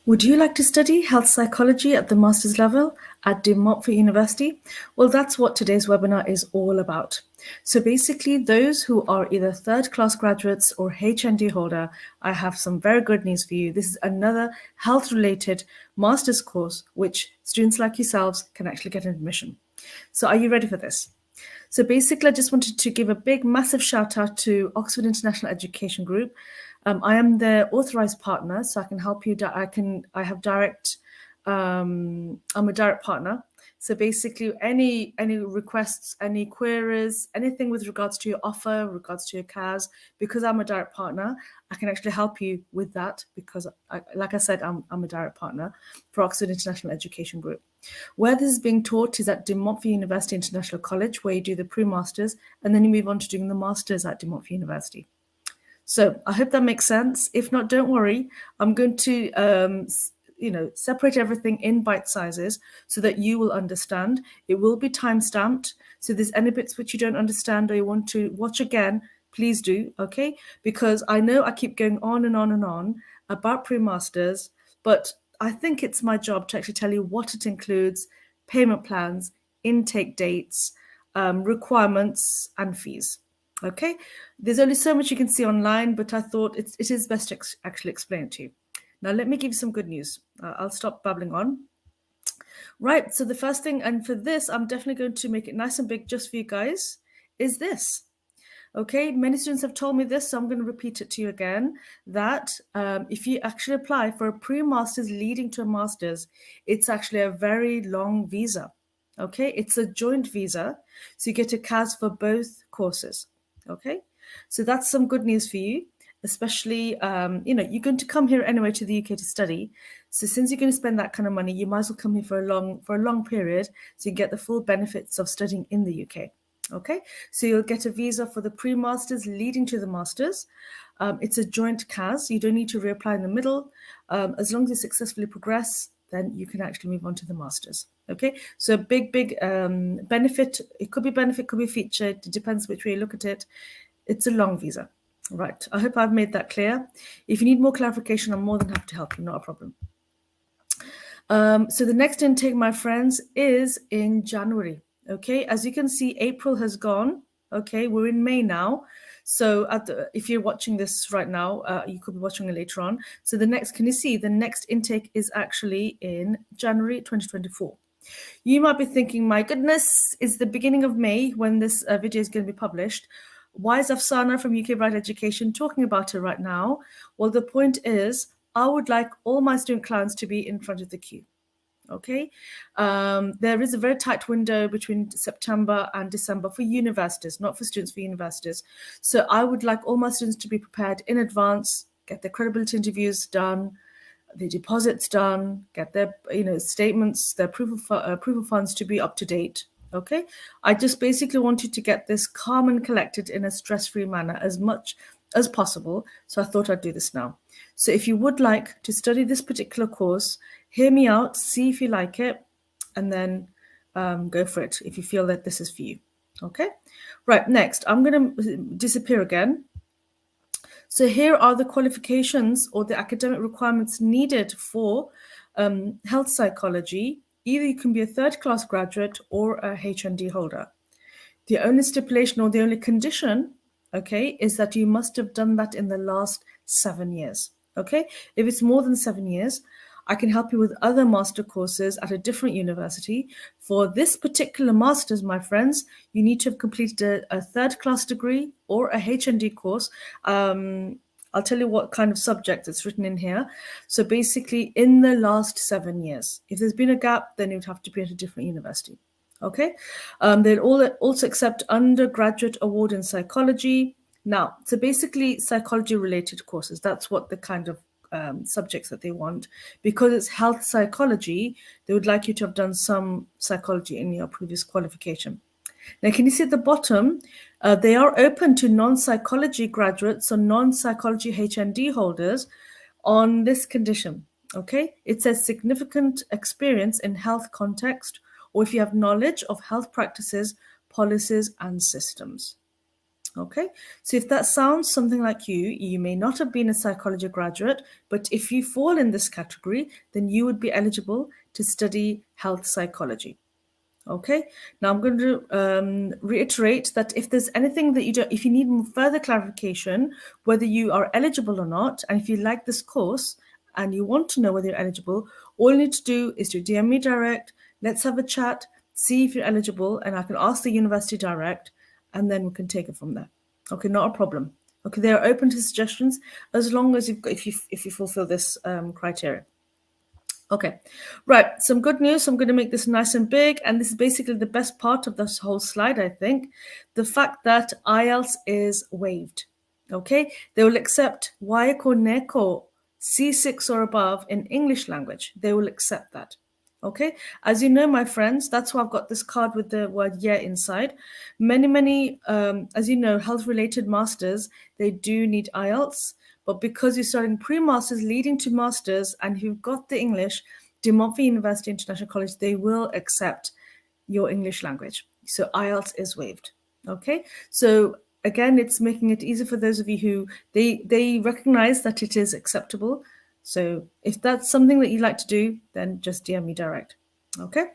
Would you like to study health psychology at the master's level at De Montfort University? Well, that's what today's webinar is all about. So basically, those who are either third class graduates or HND holder, I have some very good news for you. This is another health related master's course which students like yourselves can actually get an admission. So are you ready for this? So basically, I just wanted to give a big, massive shout out to Oxford International Education Group. I am their authorized partner, so I can help you. I have direct. I'm a direct partner. So basically, any requests, any queries, anything with regards to your offer, regards to your CAS, because I'm a direct partner, I can actually help you with that because, like I said, I'm a direct partner for Oxford International Education Group. Where this is being taught is at De Montfort University International College, where you do the pre-masters, and then you move on to doing the masters at De Montfort University. So I hope that makes sense. If not, don't worry. I'm going to separate everything in bite sizes so that you will understand. It will be time stamped. So if there's any bits which you don't understand or you want to watch again, please do, okay? Because I know I keep going on and on and on about pre-masters, but I think it's my job to actually tell you what it includes, payment plans, intake dates, requirements, and fees. Okay, there's only so much you can see online, but I thought it is best to actually explain it to you. Now, let me give you some good news. I'll stop babbling on. Right, so the first thing, and for this, I'm definitely going to make it nice and big just for you guys, is this. Okay, many students have told me this, so I'm going to repeat it to you again, that if you actually apply for a pre-master's leading to a master's, it's actually a very long visa. Okay, it's a joint visa, so you get a CAS for both courses. Okay, so that's some good news for you, especially, you're going to come here anyway to the UK to study. So since you're going to spend that kind of money, you might as well come here for a long period so you get the full benefits of studying in the UK. Okay, so you'll get a visa for the pre-masters leading to the masters. It's a joint CAS. You don't need to reapply in the middle. As long as you successfully progress, then you can actually move on to the masters. Okay, so a big benefit. It could be benefit, could be feature. It depends which way you look at it. It's a long visa. Right, I hope I've made that clear. If you need more clarification, I'm more than happy to help you, not a problem. So the next intake, my friends, is in January. Okay, as you can see, April has gone. Okay, we're in May now. So if you're watching this right now, you could be watching it later on. So can you see the next intake is actually in January 2024. You might be thinking, my goodness, it's the beginning of May when this video is going to be published. Why is Afsana from UK Bright Education talking about it right now? Well, the point is, I would like all my student clients to be in front of the queue. Okay, there is a very tight window between September and December for universities, not for students, for universities. So I would like all my students to be prepared in advance, get their credibility interviews done, the deposits done, get their statements, their proof of funds to be up to date. Okay, I just basically want you to get this calm and collected in a stress-free manner as much as possible. So I thought I'd do this now. So if you would like to study this particular course, hear me out, see if you like it, and then go for it if you feel that this is for you. Okay, right, next, I'm going to disappear again. So here are the qualifications or the academic requirements needed for health psychology. Either you can be a third class graduate or a HND holder. The only stipulation or the only condition, okay, is that you must have done that in the last 7 years. Okay, if it's more than 7 years, I can help you with other master courses at a different university. For this particular master's, my friends, you need to have completed a third class degree or a HND course. I'll tell you what kind of subject it's written in here. So basically, in the last 7 years. If there's been a gap, then you'd have to be at a different university. Okay, they'll also accept undergraduate award in psychology. Now, so basically psychology-related courses, that's what the kind of subjects that they want. Because it's health psychology, they would like you to have done some psychology in your previous qualification. Now, can you see at the bottom, they are open to non-psychology graduates or non-psychology HND holders on this condition, okay? It says significant experience in health context, or if you have knowledge of health practices, policies, and systems. Okay, so if that sounds something like you may not have been a psychology graduate, but if you fall in this category, then you would be eligible to study health psychology. Okay, now I'm going to reiterate that if there's anything that you don't, if you need further clarification, whether you are eligible or not, and if you like this course and you want to know whether you're eligible, all you need to do is to DM me direct. Let's have a chat, see if you're eligible, and I can ask the university direct, and then we can take it from there. Okay, not a problem. Okay, they are open to suggestions as long as if you fulfill this criteria. Okay, right. Some good news. I'm going to make this nice and big, and this is basically the best part of this whole slide, I think. The fact that IELTS is waived. Okay, they will accept Waiko Neko C6 or above in English language. They will accept that. Okay, as you know, my friends, that's why I've got this card with the word yeah inside. Many, as you know, health-related masters, they do need IELTS. But because you're starting pre-masters leading to masters and you've got the English, De Montfort University International College, they will accept your English language. So IELTS is waived. Okay. So again, it's making it easier for those of you who they recognize that it is acceptable. So if that's something that you'd like to do, then just DM me direct. Okay.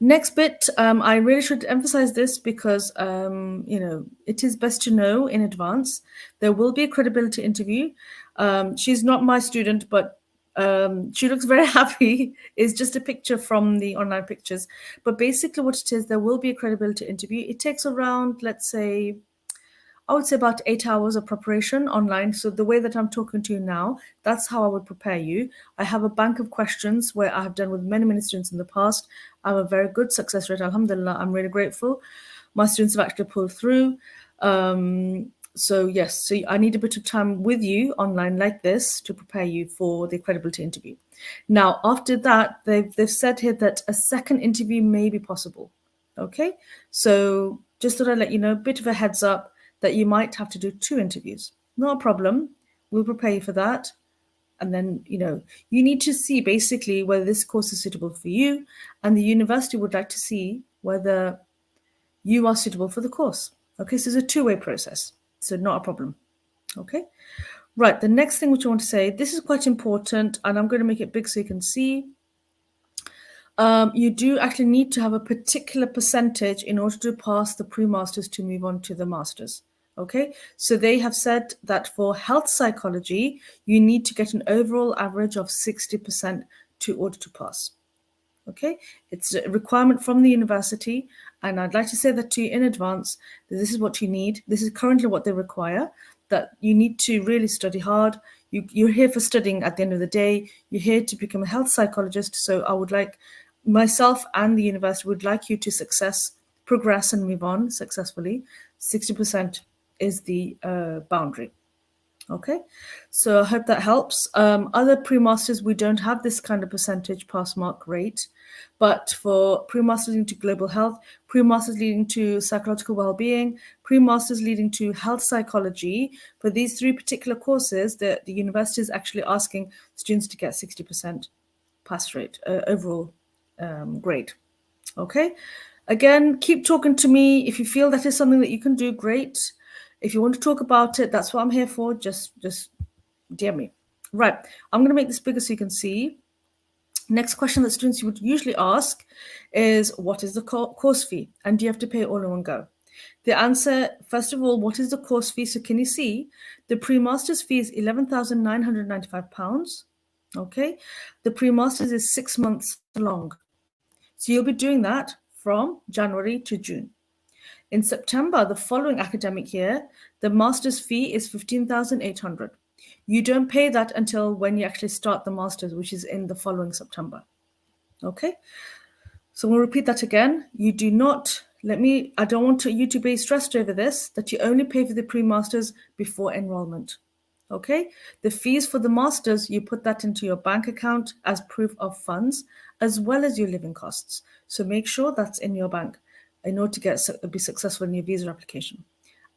Next bit, I really should emphasize this because, it is best to know in advance. There will be a credibility interview. She's not my student, but she looks very happy. It's just a picture from the online pictures. But basically what it is, there will be a credibility interview. It takes around, let's say, I would say about 8 hours of preparation online. So the way that I'm talking to you now, that's how I would prepare you. I have a bank of questions where I have done with many students in the past. I have a very good success rate. Alhamdulillah, I'm really grateful. My students have actually pulled through. So yes, so I need a bit of time with you online like this to prepare you for the credibility interview. Now, after that, they've said here that a second interview may be possible. Okay, so just thought I'd let you know, a bit of a heads up that you might have to do 2 interviews. Not a problem. We'll prepare you for that. And then, you need to see basically whether this course is suitable for you, and the university would like to see whether you are suitable for the course. Okay, so it's a two-way process. So not a problem. Okay. Right, the next thing which I want to say, this is quite important, and I'm going to make it big so you can see. You do actually need to have a particular percentage in order to pass the pre-masters to move on to the masters. Okay, so they have said that for health psychology, you need to get an overall average of 60% to order to pass. Okay, it's a requirement from the university, and I'd like to say that to you in advance, that this is what you need. This is currently what they require, that you need to really study hard. You're here for studying at the end of the day. You're here to become a health psychologist. So I would like, myself and the university would like you to progress and move on successfully. 60% is the boundary. Okay, so I hope that helps. Other pre-masters, we don't have this kind of percentage pass mark rate, but for pre-masters leading to global health, pre-masters leading to psychological well-being, pre-masters leading to health psychology, for these 3 particular courses, the university is actually asking students to get 60% pass rate, overall grade. Okay, again, keep talking to me. If you feel that is something that you can do, great. If you want to talk about it, that's what I'm here for. Just DM me. Right, I'm going to make this bigger so you can see. Next question that students would usually ask is, what is the course fee? And do you have to pay it all in one go? The answer, first of all, what is the course fee? So can you see the pre-master's fee is £11,995. Okay, the pre-master's is 6 months long. So you'll be doing that from January to June. In September, the following academic year, the master's fee is $15,800. You don't pay that until when you actually start the master's, which is in the following September. Okay, so we'll repeat that again. You do not, I don't want you to be stressed over this, that you only pay for the pre-masters before enrollment. Okay, the fees for the masters, you put that into your bank account as proof of funds, as well as your living costs. So make sure that's in your bank in order to be successful in your visa application.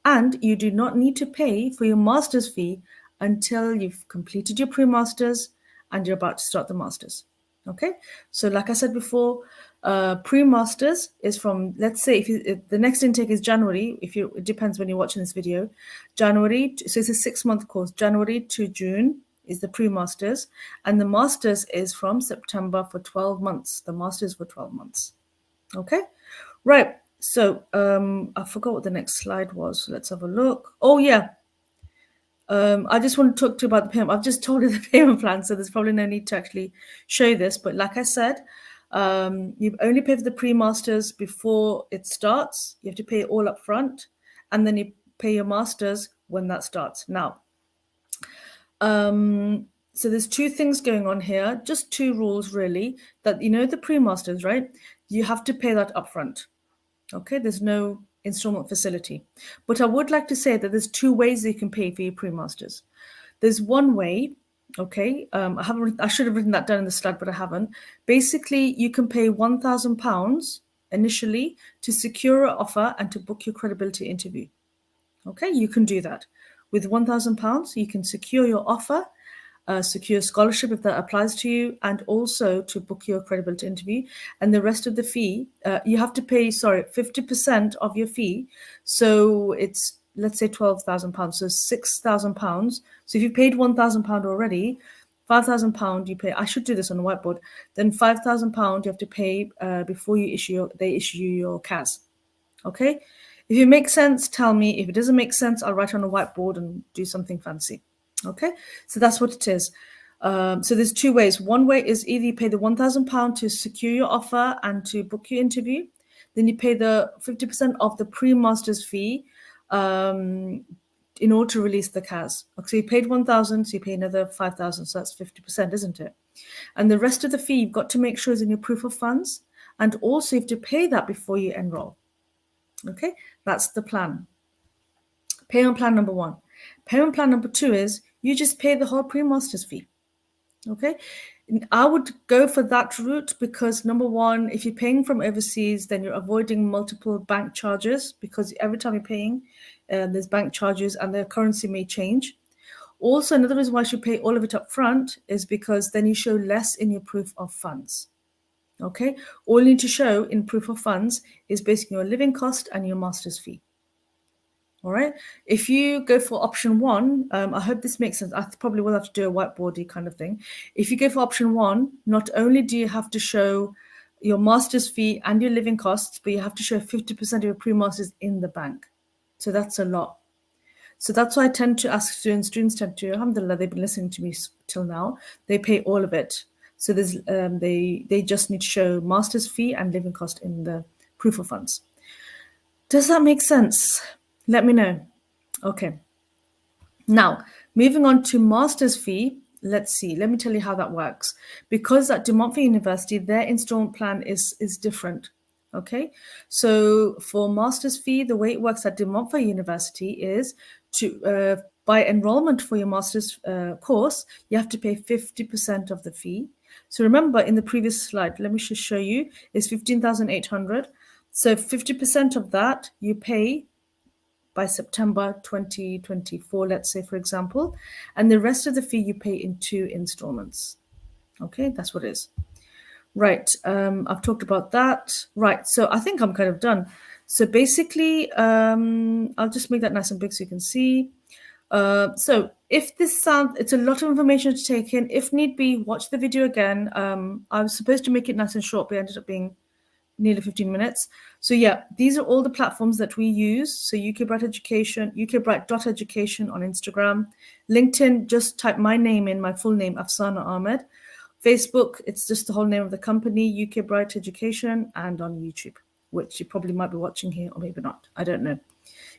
And you do not need to pay for your master's fee until you've completed your pre-masters and you're about to start the masters. Okay, so like I said before, Pre-masters is from, let's say, if the next intake is January, it depends when you're watching this video, January. So it's a 6-month course. January to June is the pre-masters, and the masters is from September for 12 months. The masters for 12 months. Okay, right. So I forgot what the next slide was. Let's have a look. Oh yeah. I just want to talk to you about the payment. I've just told you the payment plan, so there's probably no need to actually show this. But like I said, you only pay for the pre-masters before it starts. You have to pay it all up front, and then you pay your masters when that starts. Now, so there's two things going on here, just two rules really. That the pre-masters, right? You have to pay that upfront. Okay, there's no installment facility. But I would like to say that there's two ways you can pay for your pre-masters. There's one way, okay, I should have written that down in the slide, but I haven't. Basically, you can pay £1,000 initially to secure an offer and to book your credibility interview. Okay, you can do that. With £1,000, you can secure your offer, secure scholarship if that applies to you, and also to book your credibility interview. And the rest of the fee, you have to pay, 50% of your fee. So it's, let's say, £12,000, so £6,000. So if you paid £1,000 already, £5,000 you pay. I should do this on the whiteboard. Then £5,000 you have to pay before they issue you your CAS. Okay. If it makes sense, tell me. If it doesn't make sense, I'll write on a whiteboard and do something fancy. Okay, so that's what it is. So there's two ways. One way is either you pay the £1,000 to secure your offer and to book your interview. Then you pay the 50% of the pre-master's fee in order to release the CAS. So you paid 1,000, so you pay another 5,000. So that's 50%, isn't it? And the rest of the fee you've got to make sure is in your proof of funds. And also you have to pay that before you enroll. Okay, that's the plan. Payment plan number one. Payment plan number two is you just pay the whole pre-master's fee. Okay, I would go for that route because number one, if you're paying from overseas, then you're avoiding multiple bank charges because every time you're paying, there's bank charges and the currency may change. Also, another reason why you should pay all of it up front is because then you show less in your proof of funds. Okay, all you need to show in proof of funds is basically your living cost and your master's fee. All right. If you go for option one, I hope this makes sense. I probably will have to do a whiteboardy kind of thing. If you go for option one, not only do you have to show your master's fee and your living costs, but you have to show 50% of your pre-masters in the bank. So that's a lot. So that's why I tend to ask students. Students tend to, alhamdulillah, they've been listening to me till now. They pay all of it. So there's they just need to show master's fee and living cost in the proof of funds. Does that make sense? Let me know. Okay. Now, moving on to master's fee, let's see. Let me tell you how that works. Because at De Montfort University, their installment plan is different. Okay. So for master's fee, the way it works at De Montfort University is to by enrollment for your master's course, you have to pay 50% of the fee. So remember in the previous slide, let me just show you, is 15,800. So 50% of that you pay by September 2024, let's say, for example, and the rest of the fee you pay in 2 installments. Okay, that's what it is. Right, I've talked about that. Right, so I think I'm kind of done. So basically, I'll just make that nice and big so you can see. So if this sounds, it's a lot of information to take in. If need be, watch the video again. I was supposed to make it nice and short, but it ended up being nearly 15 minutes. So yeah, these are all the platforms that we use. So UK Bright Education, ukbright.education on Instagram. LinkedIn, just type my name in, my full name, Afsana Ahmed. Facebook, it's just the whole name of the company, UK Bright Education, and on YouTube, which you probably might be watching here or maybe not. I don't know.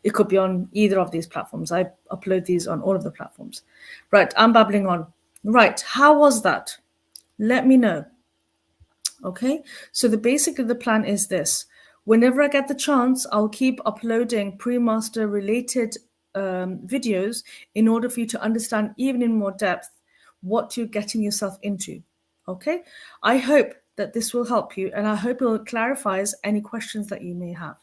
It could be on either of these platforms. I upload these on all of the platforms. Right, I'm babbling on. Right, how was that? Let me know. Okay, so basically the plan is this. Whenever I get the chance, I'll keep uploading pre-master related videos in order for you to understand even in more depth what you're getting yourself into. Okay, I hope that this will help you and I hope it clarifies any questions that you may have.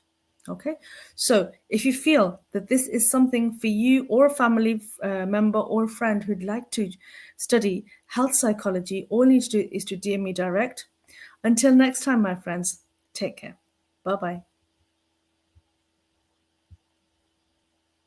Okay, so if you feel that this is something for you or a family member or a friend who'd like to study health psychology, all you need to do is to DM me direct. Until next time, my friends, take care. Bye bye.